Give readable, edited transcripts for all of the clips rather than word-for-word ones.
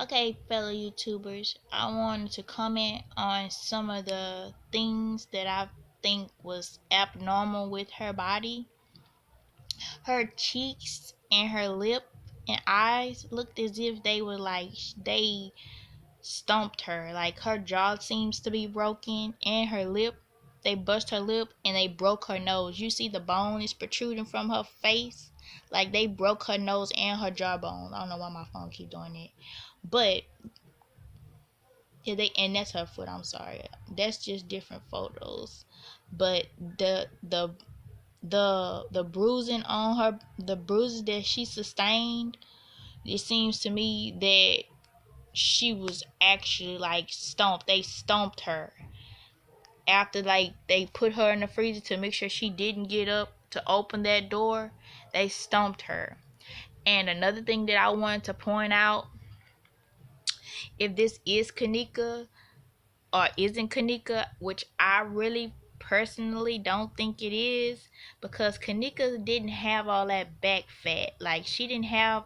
Okay, fellow YouTubers, I wanted to comment on some of the things that I think was abnormal with her body. Her cheeks and her lip and eyes looked as if they were like they stomped her. Like her jaw seems to be broken, and her lip. They bust her lip and they broke her nose. You see the bone is protruding from her face. Like they broke her nose and her jawbone. I don't know why my phone keep doing it. But yeah, they and that's her foot. I'm sorry. That's just different photos. But the bruising on her, the bruises that she sustained, it seems to me that she was actually like stomped. They stomped her after like they put her in the freezer to make sure she didn't get up to open that door. They stomped her. And another thing that I wanted to point out, if this is Kenneka or isn't Kenneka, which I really personally don't think it is, because Kenneka didn't have all that back fat. Like she didn't have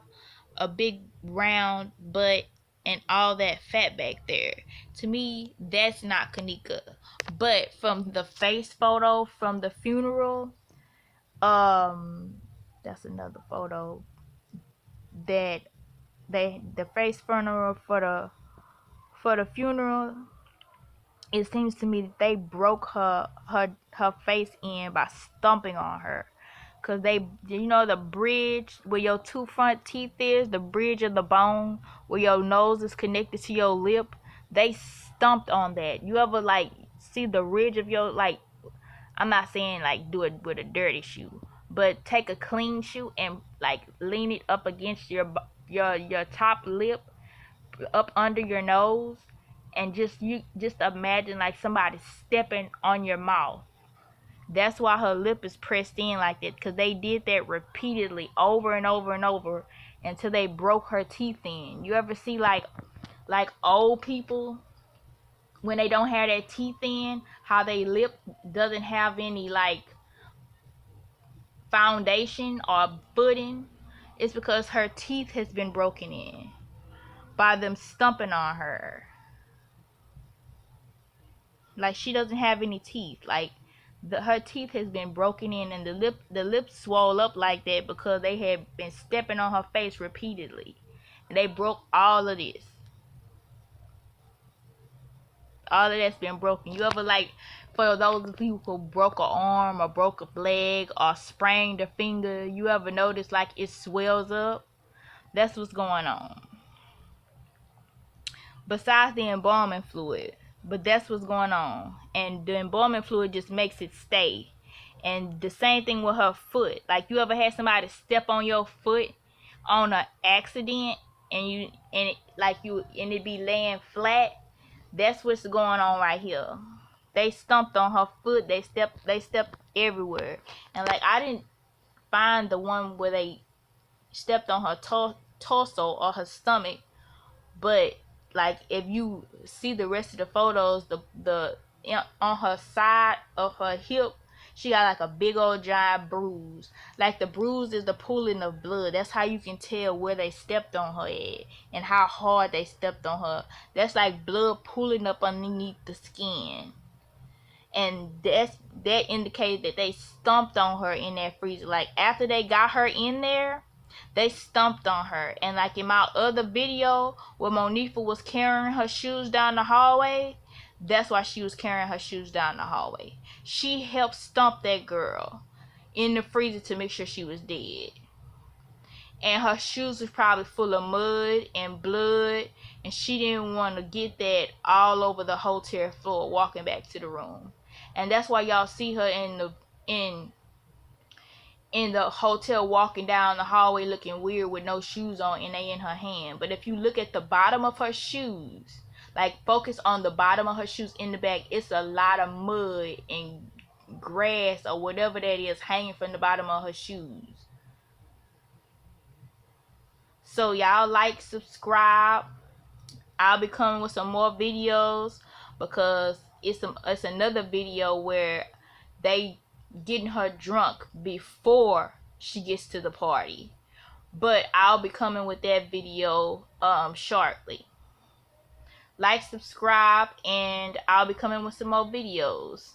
a big round butt and all that fat back there. To me, that's not Kenneka. But from the face photo from the funeral, that's another photo that the face funeral for the funeral, it seems to me that they broke her face in by stomping on her. Cause they, the bridge where your two front teeth is, the bridge of the bone where your nose is connected to your lip, they stomped on that. You ever like see the ridge of your, like, I'm not saying like do it with a dirty shoe, but take a clean shoe and like lean it up against your top lip, up under your nose, and just imagine like somebody stepping on your mouth. That's why her lip is pressed in like that, because they did that repeatedly over and over and over until they broke her teeth in. You ever see like old people when they don't have their teeth in, how they lip doesn't have any like foundation or footing? It's because her teeth has been broken in by them stumping on her. Like she doesn't have any teeth. Like her teeth has been broken in, and the lips swole up like that because they had been stepping on her face repeatedly, and they broke all of this. All of that's been broken. You ever like, for those people who broke an arm or broke a leg or sprained a finger, you ever notice like it swells up? That's what's going on. Besides the embalming fluid, but that's what's going on. And the embalming fluid just makes it stay. And the same thing with her foot. Like, you ever had somebody step on your foot on an accident, and it be laying flat? That's what's going on right here. They stumped on her foot. They stepped everywhere. And like, I didn't find the one where they stepped on her torso or her stomach, but like if you see the rest of the photos, the on her side of her hip, she got like a big old giant bruise. Like the bruise is the pooling of blood. That's how you can tell where they stepped on her at and how hard they stepped on her. That's like blood pooling up underneath the skin. And that indicated that they stomped on her in that freezer. Like after they got her in there, they stomped on her. And like in my other video where Monifa was carrying her shoes down the hallway, that's why she was carrying her shoes down the hallway. She helped stomp that girl in the freezer to make sure she was dead. And her shoes was probably full of mud and blood, and she didn't want to get that all over the hotel floor walking back to the room. And that's why y'all see her in the hotel walking down the hallway looking weird with no shoes on, and they in her hand. But if you look at the bottom of her shoes, like focus on the bottom of her shoes in the back, it's a lot of mud and grass or whatever that is hanging from the bottom of her shoes. So y'all like, subscribe. I'll be coming with some more videos, because it's another video where they getting her drunk before she gets to the party. but I'll be coming with that video shortly. Like, subscribe, and I'll be coming with some more videos.